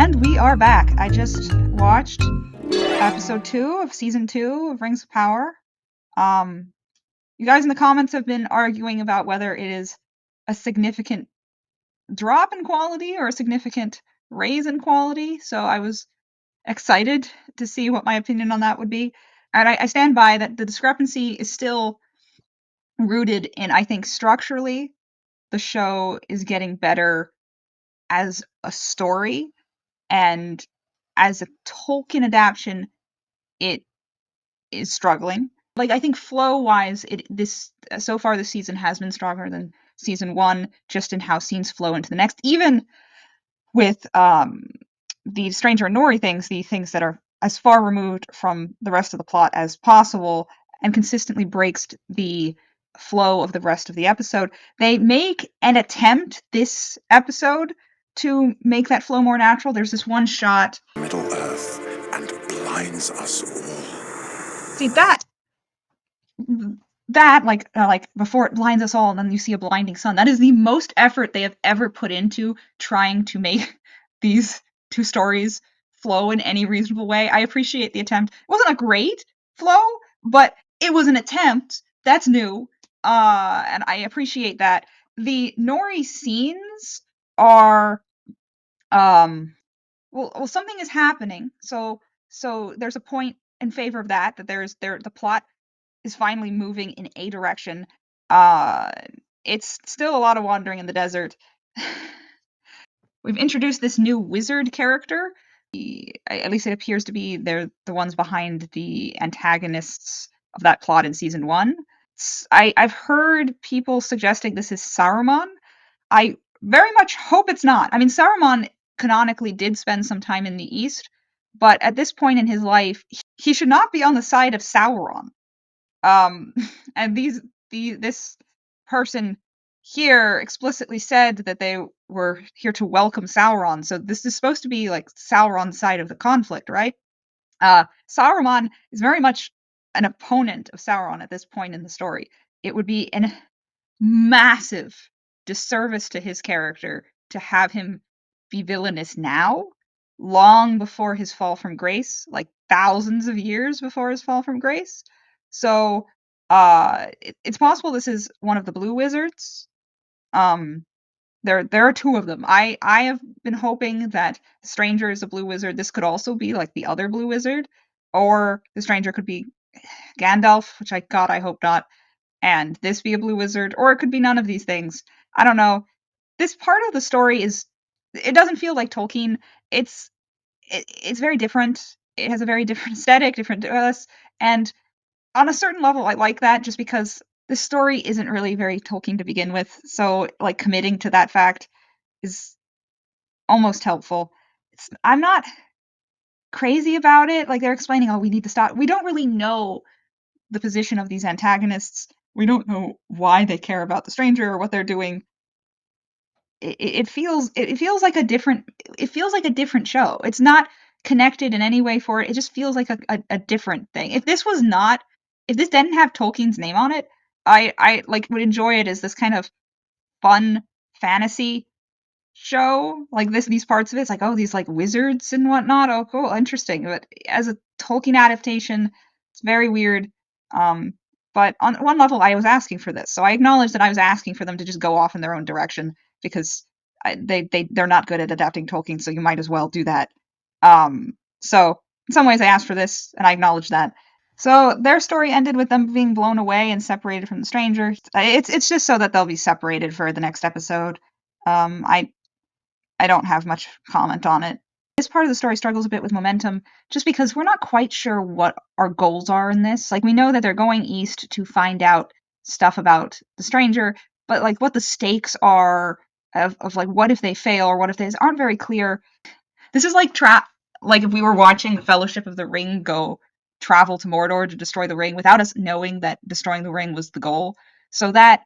And we are back. I just watched episode 2 of season 2 of Rings of Power. You guys in the comments have been arguing about whether it is a significant drop in quality or a significant raise in quality. So I was excited to see what my opinion on that would be. And I stand by that the discrepancy is still rooted in, I think, structurally, the show is getting better as a story, and as a Tolkien adaptation, it is struggling. Like, I think flow wise, this so far this season has been stronger than season 1, just in how scenes flow into the next. Even with the Stranger and Nori things, the things that are as far removed from the rest of the plot as possible, and consistently breaks the flow of the rest of the episode. They make an attempt this episode to make that flow more natural. There's this one shot. Middle Earth and blinds us all. See that like before it blinds us all, and then you see a blinding sun. That is the most effort they have ever put into trying to make these two stories flow in any reasonable way. I appreciate the attempt. It wasn't a great flow, but it was an attempt. That's new. And I appreciate that. The Nori scenes are well, something is happening. So there's a point in favor of that the plot is finally moving in a direction. Uh, it's still a lot of wandering in the desert. We've introduced this new wizard character. At least it appears to be they're the ones behind the antagonists of that plot in season 1. I've heard people suggesting this is Saruman. I very much hope it's not. I mean, Saruman canonically did spend some time in the East, but at this point in his life, he should not be on the side of Sauron. Um, and this person here explicitly said that they were here to welcome Sauron. So this is supposed to be like Sauron's side of the conflict, right? Saruman is very much an opponent of Sauron at this point in the story. It would be an massive disservice to his character to have him be villainous now, long before his fall from grace, like thousands of years before his fall from grace. So it's possible this is one of the blue wizards. Um, there are two of them. I have been hoping that the stranger is a blue wizard. This could also be like the other blue wizard, or the stranger could be Gandalf, which I hope not, and this be a blue wizard, or it could be none of these things. I don't know. This part of the story it doesn't feel like Tolkien. It's very different. It has a very different aesthetic, different to us, and on a certain level, I like that just because the story isn't really very Tolkien to begin with. So, like, committing to that fact is almost helpful. I'm not crazy about it. Like, they're explaining, oh, we need to stop. We don't really know the position of these antagonists. We don't know why they care about the stranger or what they're doing. It feels like a different show. It's not connected in any way for it. It just feels like a different thing. If this didn't have Tolkien's name on it, I like would enjoy it as this kind of fun fantasy show. Like these parts of it's like, oh, these like wizards and whatnot. Oh, cool, interesting. But as a Tolkien adaptation, it's very weird. Um, but on one level, I was asking for this, so I acknowledge that I was asking for them to just go off in their own direction because they're not good at adapting Tolkien, so you might as well do that. So in some ways, I asked for this, and I acknowledge that. So their story ended with them being blown away and separated from the stranger. It's just so that they'll be separated for the next episode. I don't have much comment on it. This part of the story struggles a bit with momentum just because we're not quite sure what our goals are in this. Like, we know that they're going east to find out stuff about the stranger, but like what the stakes are of like what if they fail or what if they aren't very clear. This is like if we were watching the Fellowship of the Ring go travel to Mordor to destroy the ring without us knowing that destroying the ring was the goal. So that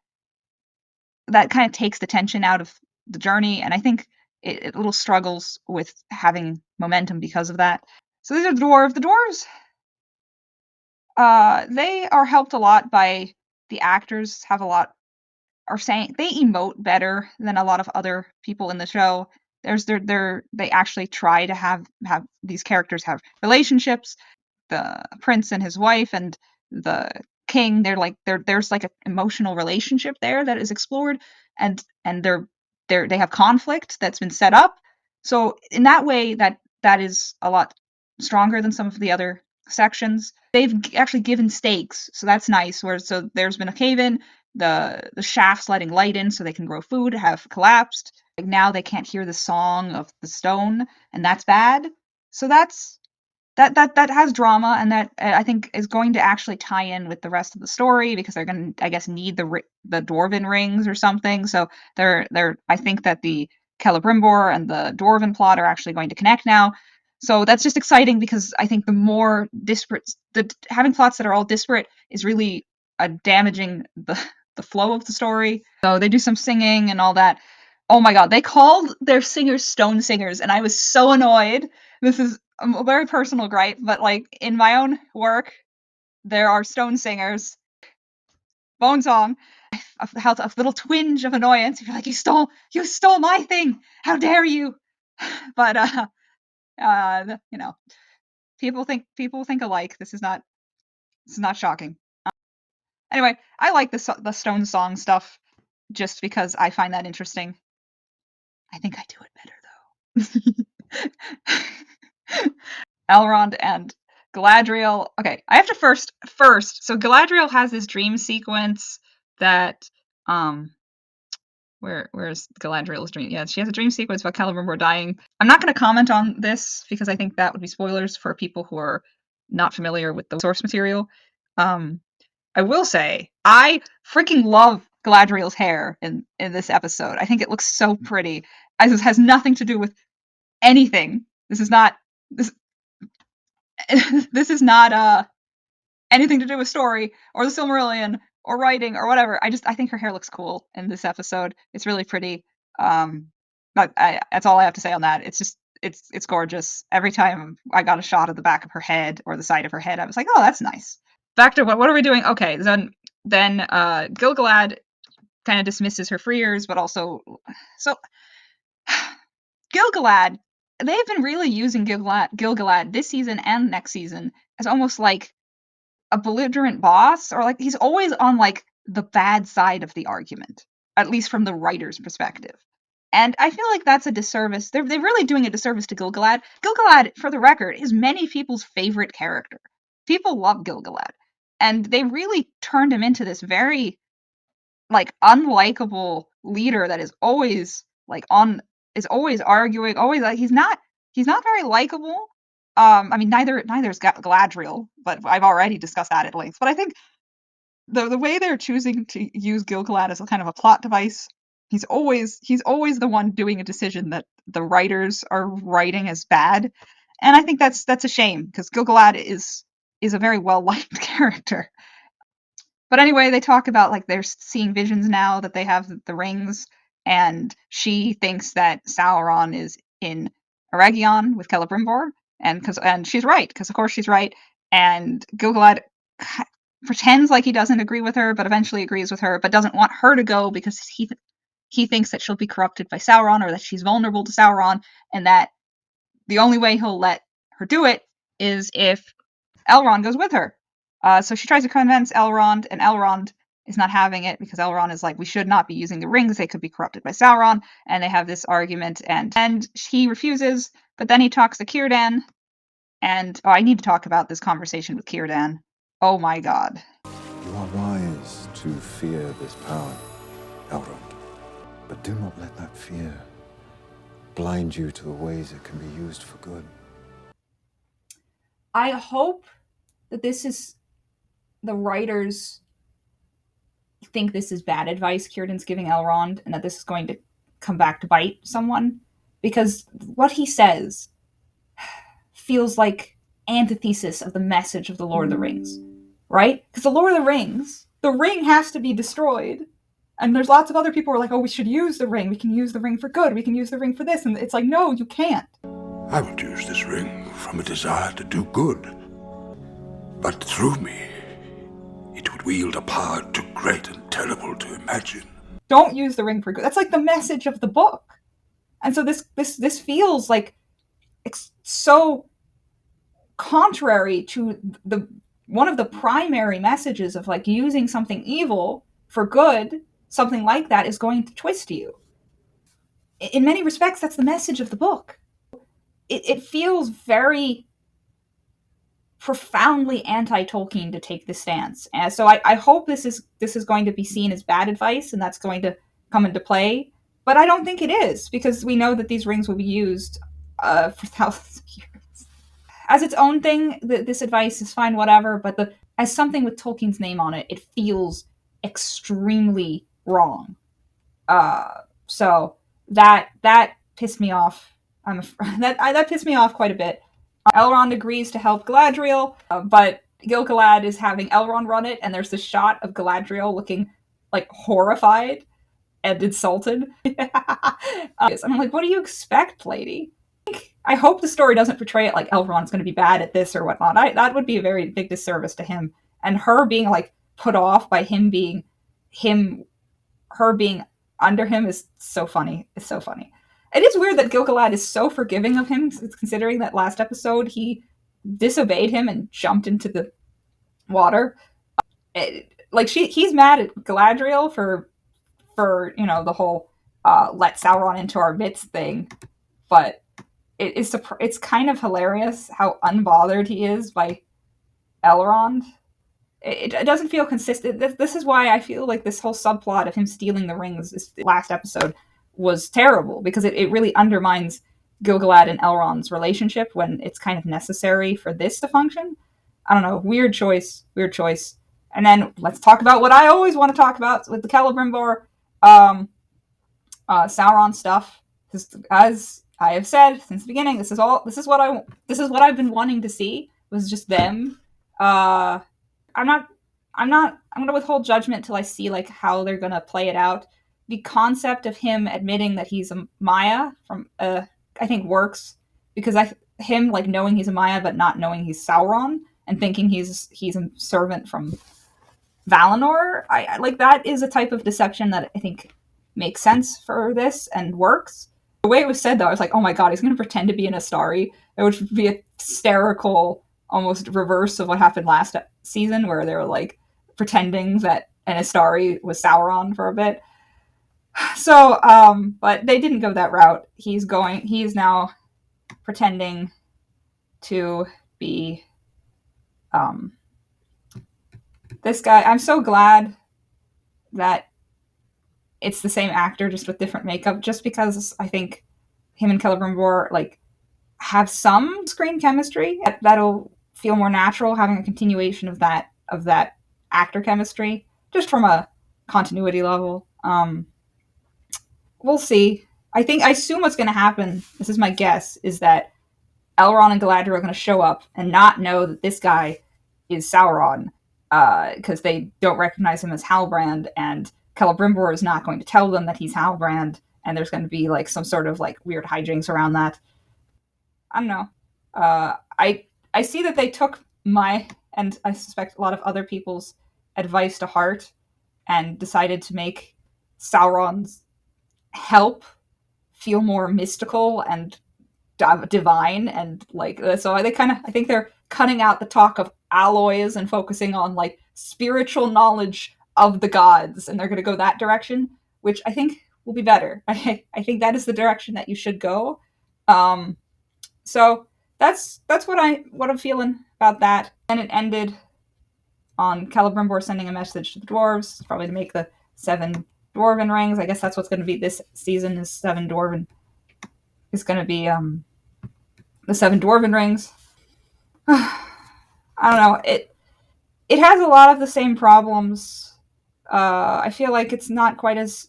kind of takes the tension out of the journey, and I think it little struggles with having momentum because of that. So these are the dwarves. The dwarves, they are helped a lot by the actors. Have a lot are saying they emote better than a lot of other people in the show. they actually try to have these characters have relationships. The prince and his wife and the king, there's like an emotional relationship there that is explored, and they have conflict that's been set up. So in that way, that is a lot stronger than some of the other sections. They've actually given stakes, so that's nice. Where so there's been a cave in, the shafts letting light in so they can grow food have collapsed. Like now they can't hear the song of the stone, and that's bad. So that has drama, and that I think is going to actually tie in with the rest of the story because they're going to, I guess, need the dwarven rings or something. So they're I think that the Celebrimbor and the dwarven plot are actually going to connect now. So that's just exciting because I think the more disparate the having plots that are all disparate is really damaging the flow of the story. So they do some singing and all that. Oh my god, they called their singers stone singers, and I was so annoyed. This is a very personal gripe, but like in my own work, there are stone singers. Bone song. I felt a little twinge of annoyance. You're like, you stole my thing. How dare you? But you know, people think alike. This is not shocking. Anyway, I like the stone song stuff just because I find that interesting. I think I do it better though. Elrond and Galadriel. Okay, I have to first. So Galadriel has this dream sequence that where's Galadriel's dream? Yeah, she has a dream sequence about Celebrimbor dying. I'm not going to comment on this because I think that would be spoilers for people who are not familiar with the source material. I will say I freaking love Galadriel's hair in this episode. I think it looks so pretty. As this has nothing to do with anything. This is not this this is not anything to do with story or the Silmarillion or writing or whatever. I think her hair looks cool in this episode. It's really pretty. Um, but that's all I have to say on that. It's just it's gorgeous. Every time I got a shot of the back of her head or the side of her head, I was like, oh, that's nice. Back to what are we doing? Okay, then Gilgalad kind of dismisses her freers, but also so Gilgalad. They've been really using Gilgalad this season and next season as almost like a belligerent boss, or like he's always on like the bad side of the argument, at least from the writer's perspective. And I feel like that's a disservice. They're really doing a disservice to Gilgalad. Gilgalad, for the record, is many people's favorite character. People love Gilgalad. And they really turned him into this very like unlikable leader that is always like on is always arguing, always like he's not very likable. I mean neither is Galadriel, but I've already discussed that at length. But I think the way they're choosing to use Gilgalad as a kind of a plot device, he's always the one doing a decision that the writers are writing as bad, and I think that's a shame because Gilgalad is a very well liked character. But anyway, they talk about like they're seeing visions now that they have the rings, and she thinks that Sauron is in Eregion with Celebrimbor, and she's right because of course she's right. And Gilgalad pretends like he doesn't agree with her, but eventually agrees with her, but doesn't want her to go because he thinks that she'll be corrupted by Sauron or that she's vulnerable to Sauron, and that the only way he'll let her do it is if Elrond goes with her. So she tries to convince Elrond, and Elrond is not having it because Elrond is like, we should not be using the rings; they could be corrupted by Sauron. And they have this argument, and he refuses. But then he talks to Círdan, and oh, I need to talk about this conversation with Círdan. Oh my god! You are wise to fear this power, Elrond. But do not let that fear blind you to the ways it can be used for good. I hope that this is the writers think this is bad advice Círdan's giving Elrond, and that this is going to come back to bite someone, because what he says feels like antithesis of the message of the Lord of the Rings, right? Because the Lord of the Rings, the ring has to be destroyed. And there's lots of other people who are like, oh, we should use the ring. We can use the ring for good. We can use the ring for this. And it's like, no, you can't. I would use this ring from a desire to do good. But through me, it would wield a power too great and terrible to imagine. Don't use the ring for good. That's like the message of the book. And so this feels like so contrary to the one of the primary messages of like using something evil for good. Something like that is going to twist you. In many respects, that's the message of the book. It feels very profoundly anti-Tolkien to take this stance. And so I hope this is going to be seen as bad advice and that's going to come into play. But I don't think it is, because we know that these rings will be used for thousands of years. As its own thing, this advice is fine, whatever, but as something with Tolkien's name on it, it feels extremely wrong. So that pissed me off. That pissed me off quite a bit. Elrond agrees to help Galadriel, but Gil-galad is having Elrond run it, and there's this shot of Galadriel looking like horrified and insulted. And I'm like, what do you expect, lady? I hope the story doesn't portray it like Elrond's going to be bad at this or whatnot. That would be a very big disservice to him. And her being like put off by her being under him is so funny. It's so funny. It is weird that Gil-galad is so forgiving of him, considering that last episode he disobeyed him and jumped into the water. He's mad at Galadriel for the whole let Sauron into our midst thing, but it's kind of hilarious how unbothered he is by Elrond. It doesn't feel consistent. This is why I feel like this whole subplot of him stealing the rings this last episode was terrible, because it really undermines Gil-galad and Elrond's relationship when it's kind of necessary for this to function. I don't know. Weird choice. Weird choice. And then let's talk about what I always want to talk about with the Celebrimbor Sauron stuff. As I have said since the beginning, this is what I've been wanting to see, was just them. I'm going to withhold judgment till I see like how they're going to play it out. The concept of him admitting that he's a Maya from I think works, because him like knowing he's a Maya but not knowing he's Sauron and thinking he's a servant from Valinor. I like that is a type of deception that I think makes sense for this and works. The way it was said though, I was like, oh my god, he's going to pretend to be an Astari. It would be a hysterical, almost reverse of what happened last season, where they were like pretending that an Astari was Sauron for a bit. So, but they didn't go that route. He's now pretending to be this guy. I'm so glad that it's the same actor, just with different makeup, just because I think him and Celebrimbor like have some screen chemistry that'll feel more natural, having a continuation of that actor chemistry, just from a continuity level. We'll see. I assume what's going to happen, this is my guess, is that Elrond and Galadriel are going to show up and not know that this guy is Sauron, because they don't recognize him as Halbrand, and Celebrimbor is not going to tell them that he's Halbrand, and there's going to be like some sort of like weird hijinks around that. I don't know. I see that they took my, and I suspect a lot of other people's, advice to heart and decided to make Sauron's help feel more mystical and divine, and like so I think they're cutting out the talk of alloys and focusing on like spiritual knowledge of the gods, and they're going to go that direction, which I think will be better. I think that is the direction that you should go. So that's what I'm feeling about that. And it ended on Celebrimbor sending a message to the dwarves, probably to make the 7 dwarven rings. I guess that's what's going to be this season, is 7 dwarven. Is going to be the 7 dwarven rings. I don't know. It has a lot of the same problems. I feel like it's not quite as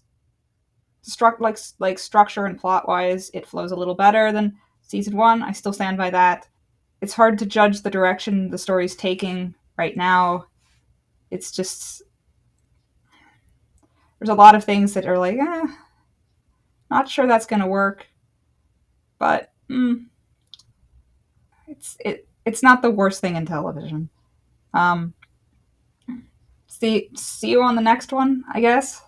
structure and plot wise. It flows a little better than season 1. I still stand by that. It's hard to judge the direction the story's taking right now. It's just, there's a lot of things that are like, not sure that's going to work. But it's not the worst thing in television. See you on the next one, I guess.